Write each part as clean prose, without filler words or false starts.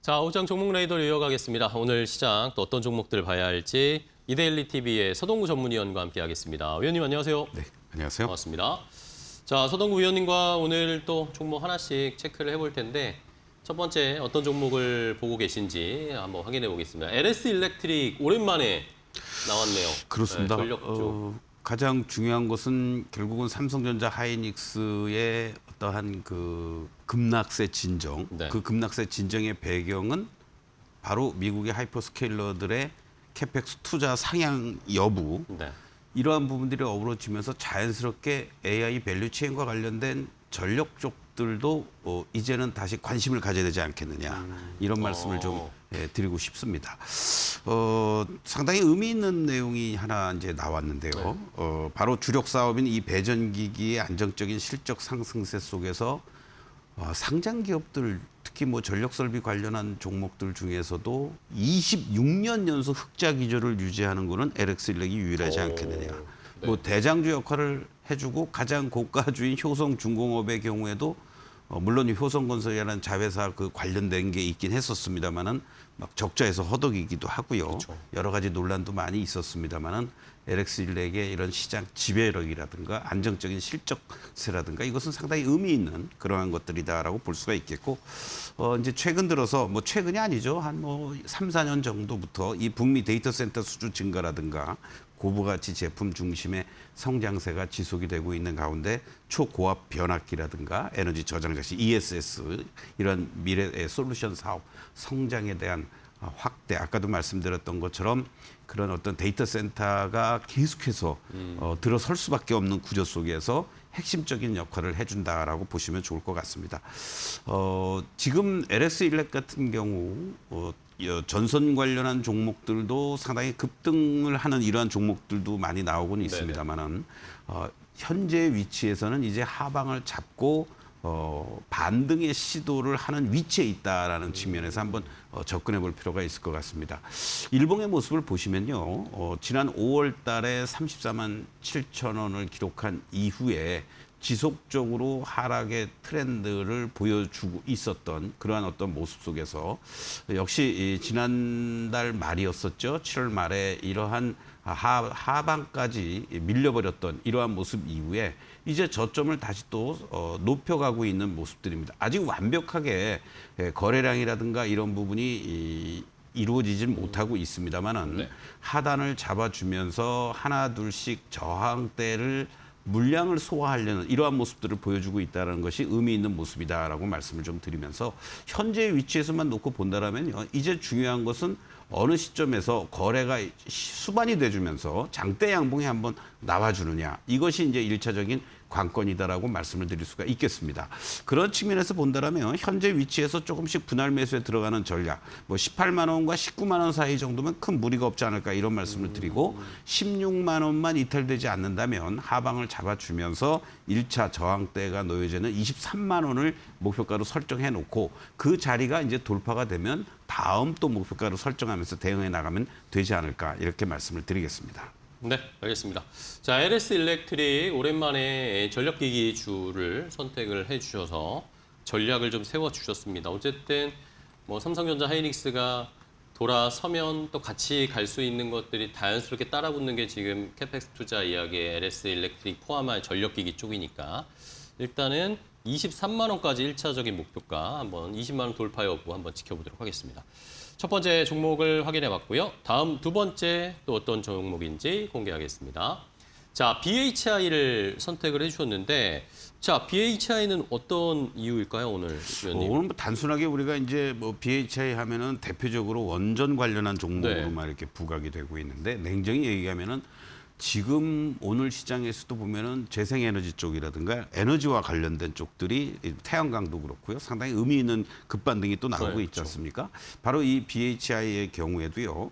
자, 오장 종목 레이더를 이어가겠습니다. 오늘 시장 또 어떤 종목들 봐야 할지 이데일리 TV의 서동구 전문위원과 함께하겠습니다. 위원님 안녕하세요. 네, 안녕하세요. 반갑습니다. 자, 서동구 위원님과 오늘 또 종목 하나씩 체크를 해볼 텐데 첫 번째 어떤 종목을 보고 계신지 한번 확인해 보겠습니다. LS 일렉트릭 오랜만에 나왔네요. 그렇습니다. 네, 전력 쪽. 가장 중요한 것은 결국은 삼성전자 하이닉스의 어떠한 그 급락세 진정, 네. 그 급락세 진정의 배경은 바로 미국의 하이퍼스케일러들의 캐펙스 투자 상향 여부, 네. 이러한 부분들이 어우러지면서 자연스럽게 AI 밸류체인과 관련된 전력 쪽들도 이제는 다시 관심을 가져야 되지 않겠느냐, 이런 말씀을 좀 드리고 싶습니다. 상당히 의미 있는 내용이 하나 이제 나왔는데요. 바로 주력 사업인 이 배전기기의 안정적인 실적 상승세 속에서 상장 기업들, 특히 뭐 전력 설비 관련한 종목들 중에서도 26년 연속 흑자 기조를 유지하는 거는 LX 일렉이 유일하지 않겠느냐. 네. 뭐 대장주 역할을 해주고 가장 고가주인 효성중공업의 경우에도 물론 효성건설이라는 자회사 그 관련된 게 있긴 했었습니다만은 막 적자에서 허덕이기도 하고요. 그렇죠. 여러 가지 논란도 많이 있었습니다만은 LX 일렉의 이런 시장 지배력이라든가 안정적인 실적세라든가 이것은 상당히 의미 있는 그러한 것들이다라고 볼 수가 있겠고, 이제 최근 들어서 뭐 최근이 아니죠. 한 뭐 3, 4년 정도부터 이 북미 데이터 센터 수주 증가라든가 고부가치 제품 중심의 성장세가 지속이 되고 있는 가운데 초고압 변압기라든가 에너지 저장 장치 ESS 이런 미래의 솔루션 사업 성장에 대한 확대, 아까도 말씀드렸던 것처럼 그런 어떤 데이터 센터가 계속해서 들어설 수밖에 없는 구조 속에서 핵심적인 역할을 해준다라고 보시면 좋을 것 같습니다. 지금 LS 일렉 같은 경우 전선 관련한 종목들도 상당히 급등을 하는 이러한 종목들도 많이 나오고는 있습니다만은 현재 위치에서는 이제 하방을 잡고 반등의 시도를 하는 위치에 있다라는 측면에서 한번 접근해 볼 필요가 있을 것 같습니다. 일봉의 모습을 보시면요. 지난 5월 달에 34만 7천 원을 기록한 이후에 지속적으로 하락의 트렌드를 보여주고 있었던 그러한 어떤 모습 속에서 역시 지난달 말이었었죠. 7월 말에 이러한 하방까지 밀려버렸던 이러한 모습 이후에 이제 저점을 다시 또 높여가고 있는 모습들입니다. 아직 완벽하게 거래량이라든가 이런 부분이 이루어지진 못하고 있습니다만은 네. 하단을 잡아주면서 하나 둘씩 저항대를 물량을 소화하려는 이러한 모습들을 보여주고 있다는 것이 의미 있는 모습이다라고 말씀을 좀 드리면서 현재 위치에서만 놓고 본다라면요. 이제 중요한 것은 어느 시점에서 거래가 수반이 돼주면서 장대 양봉이 한번 나와주느냐. 이것이 이제 1차적인 관건이다라고 말씀을 드릴 수가 있겠습니다. 그런 측면에서 본다라면 현재 위치에서 조금씩 분할 매수에 들어가는 전략, 뭐 18만 원과 19만 원 사이 정도면 큰 무리가 없지 않을까 이런 말씀을 드리고 16만 원만 이탈되지 않는다면 하방을 잡아주면서 1차 저항대가 놓여지는 23만 원을 목표가로 설정해 놓고 그 자리가 이제 돌파가 되면 다음 또 목표가로 설정하면서 대응해 나가면 되지 않을까 이렇게 말씀을 드리겠습니다. 네, 알겠습니다. 자, LS 일렉트릭 오랜만에 전력기기주를 선택을 해주셔서 전략을 좀 세워주셨습니다. 어쨌든 뭐 삼성전자 하이닉스가 돌아서면 또 같이 갈 수 있는 것들이 자연스럽게 따라붙는 게 지금 캐펙스 투자 이야기의 LS 일렉트릭 포함한 전력기기 쪽이니까 일단은 23만 원까지 1차적인 목표가 한번 20만 원 돌파 여부 한번 지켜보도록 하겠습니다. 첫 번째 종목을 확인해 봤고요. 다음 두 번째 또 어떤 종목인지 공개하겠습니다. 자, BHI를 선택을 해주셨는데, 자, BHI는 어떤 이유일까요, 오늘 위원님? 오늘 뭐 단순하게 우리가 이제 뭐 BHI 하면은 대표적으로 원전 관련한 종목으로만 이렇게 부각이 되고 있는데 냉정히 얘기하면은 지금 오늘 시장에서도 보면은 재생에너지 쪽이라든가 에너지와 관련된 쪽들이 태양광도 그렇고요. 상당히 의미 있는 급반등이 또 나오고 있지 않습니까? 바로 이 BHI의 경우에도요.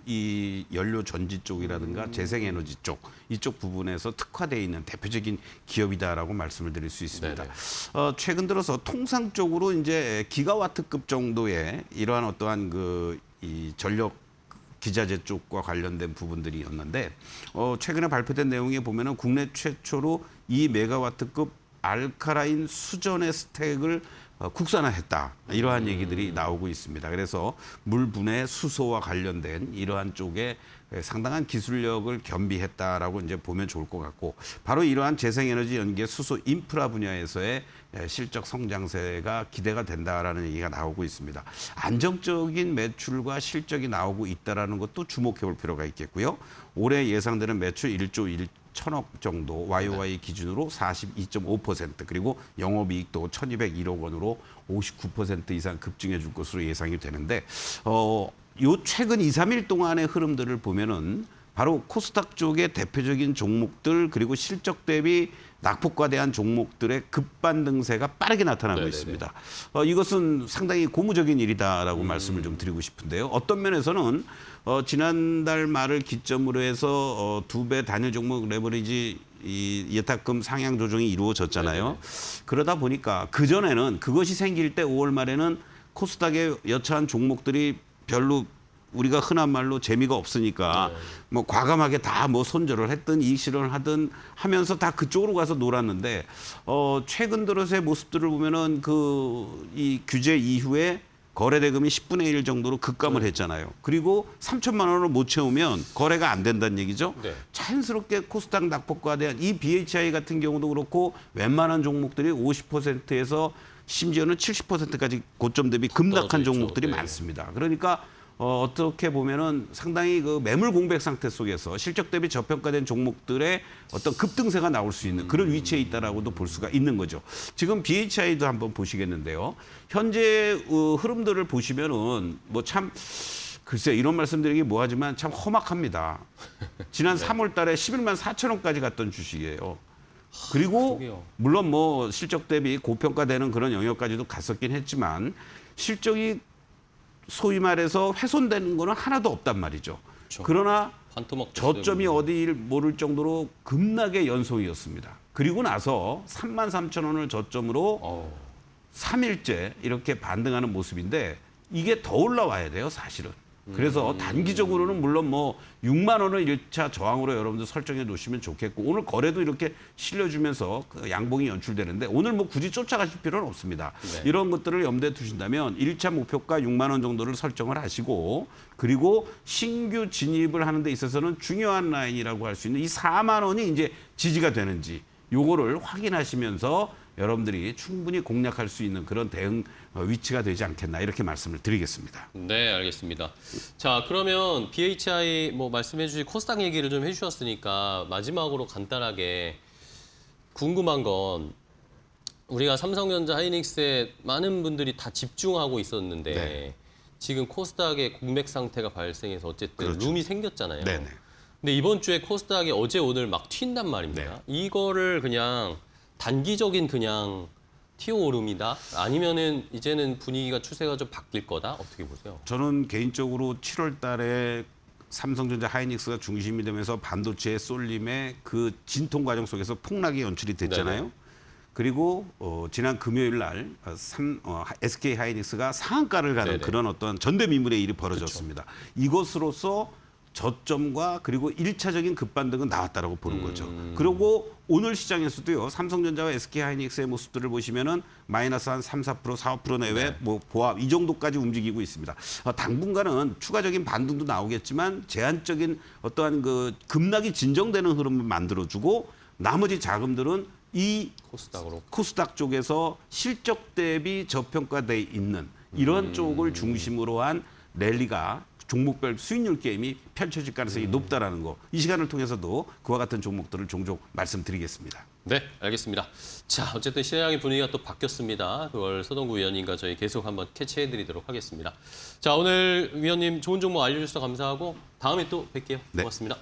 이 연료 전지 쪽이라든가 재생에너지 쪽 이쪽 부분에서 특화되어 있는 대표적인 기업이다라고 말씀을 드릴 수 있습니다. 최근 들어서 통상적으로 이제 기가와트급 정도의 이러한 어떠한 이 전력 기자재 쪽과 관련된 부분들이었는데 최근에 발표된 내용에 보면은 국내 최초로 2메가와트급 알카라인 수전의 스택을 국산화했다. 이러한 얘기들이 나오고 있습니다. 그래서 물분해 수소와 관련된 이러한 쪽에 상당한 기술력을 겸비했다라고 이제 보면 좋을 것 같고, 바로 이러한 재생에너지 연계 수소 인프라 분야에서의 실적 성장세가 기대가 된다라는 얘기가 나오고 있습니다. 안정적인 매출과 실적이 나오고 있다라는 것도 주목해 볼 필요가 있겠고요. 올해 예상되는 매출 1조 1천억 정도 YOY 기준으로 42.5%, 그리고 영업이익도 1,201억 원으로 59% 이상 급증해 줄 것으로 예상이 되는데, 요 최근 2, 3일 동안의 흐름들을 보면은 바로 코스닥 쪽의 대표적인 종목들, 그리고 실적 대비 낙폭과대한 종목들의 급반등세가 빠르게 나타나고 네네네. 있습니다. 이것은 상당히 고무적인 일이다라고 말씀을 좀 드리고 싶은데요. 어떤 면에서는 지난달 말을 기점으로 해서 2배 단일 종목 레버리지 이 예탁금 상향 조정이 이루어졌잖아요. 네네. 그러다 보니까 그전에는 그것이 생길 때 5월 말에는 코스닥의 여차한 종목들이 별로 우리가 흔한 말로 재미가 없으니까 뭐 과감하게 다 뭐 손절을 했든 이익 실현을 하든 하면서 다 그쪽으로 가서 놀았는데, 최근 들어서의 모습들을 보면은 이 규제 이후에 거래 대금이 10분의 1 정도로 급감을 했잖아요. 그리고 3천만 원을 못 채우면 거래가 안 된다는 얘기죠. 네. 자연스럽게 코스닥 낙폭과대한 이 BHI 같은 경우도 그렇고 웬만한 종목들이 50%에서 심지어는 70%까지 고점 대비 급락한 떨어져 있죠. 종목들이 네. 많습니다. 그러니까 어떻게 보면은 상당히 그 매물 공백 상태 속에서 실적 대비 저평가된 종목들의 어떤 급등세가 나올 수 있는 그런 위치에 있다라고도 볼 수가 있는 거죠. 지금 BHI도 한번 보시겠는데요. 현재 흐름들을 보시면은 뭐 참 글쎄 이런 말씀드리기 뭐하지만 참 험악합니다. 지난 3월 달에 11만 4천 원까지 갔던 주식이에요. 그리고 그러게요. 물론 뭐 실적 대비 고평가되는 그런 영역까지도 갔었긴 했지만 실적이 소위 말해서 훼손되는 거는 하나도 없단 말이죠. 그렇죠. 그러나 반토막 저점이 어디일 모를 정도로 급락의 연속이었습니다. 그리고 나서 33,000원을 저점으로 3일째 이렇게 반등하는 모습인데, 이게 더 올라와야 돼요, 사실은. 그래서 단기적으로는 물론 뭐 6만 원을 1차 저항으로 여러분들 설정해 놓으시면 좋겠고, 오늘 거래도 이렇게 실려주면서 그 양봉이 연출되는데 오늘 뭐 굳이 쫓아가실 필요는 없습니다. 네. 이런 것들을 염두에 두신다면 1차 목표가 6만 원 정도를 설정을 하시고, 그리고 신규 진입을 하는 데 있어서는 중요한 라인이라고 할 수 있는 이 4만 원이 이제 지지가 되는지 요거를 확인하시면서 여러분들이 충분히 공략할 수 있는 그런 대응 위치가 되지 않겠나, 이렇게 말씀을 드리겠습니다. 네, 알겠습니다. 자, 그러면 BHI 뭐 말씀해 주신 코스닥 얘기를 좀 해주셨으니까 마지막으로 간단하게 궁금한 건, 우리가 삼성전자 하이닉스에 많은 분들이 다 집중하고 있었는데 네. 지금 코스닥의 공백 상태가 발생해서 어쨌든 그렇죠. 룸이 생겼잖아요. 네네. 근데 이번 주에 코스닥이 어제 오늘 막 튄단 말입니다. 이거를 그냥 단기적인 그냥 튀어오름이다? 아니면은 이제는 분위기가 추세가 좀 바뀔 거다? 어떻게 보세요? 저는 개인적으로 7월 달에 삼성전자 하이닉스가 중심이 되면서 반도체의 쏠림의 그 진통 과정 속에서 폭락이 연출이 됐잖아요. 네네. 그리고 지난 금요일 날 SK 하이닉스가 상한가를 가는 네네. 그런 어떤 전대미문의 일이 벌어졌습니다. 이것으로서 저점과 그리고 1차적인 급반등은 나왔다라고 보는 거죠. 그리고 오늘 시장에서도요, 삼성전자와 SK 하이닉스의 모습들을 보시면은 마이너스 한 3, 4%, 4, 5% 내외 네. 뭐 보합 이 정도까지 움직이고 있습니다. 당분간은 추가적인 반등도 나오겠지만 제한적인 어떠한 그 급락이 진정되는 흐름을 만들어주고, 나머지 자금들은 이 코스닥으로. 코스닥 쪽에서 실적 대비 저평가돼 있는 이런 쪽을 중심으로 한 랠리가 종목별 수익률 게임이 펼쳐질 가능성이 높다라는 거, 이 시간을 통해서도 그와 같은 종목들을 종종 말씀드리겠습니다. 네, 알겠습니다. 자, 어쨌든 시장의 분위기가 또 바뀌었습니다. 그걸 서동구 위원님과 저희 계속 한번 캐치해드리도록 하겠습니다. 자, 오늘 위원님 좋은 정보 알려주셔서 감사하고 다음에 또 뵐게요. 네. 고맙습니다.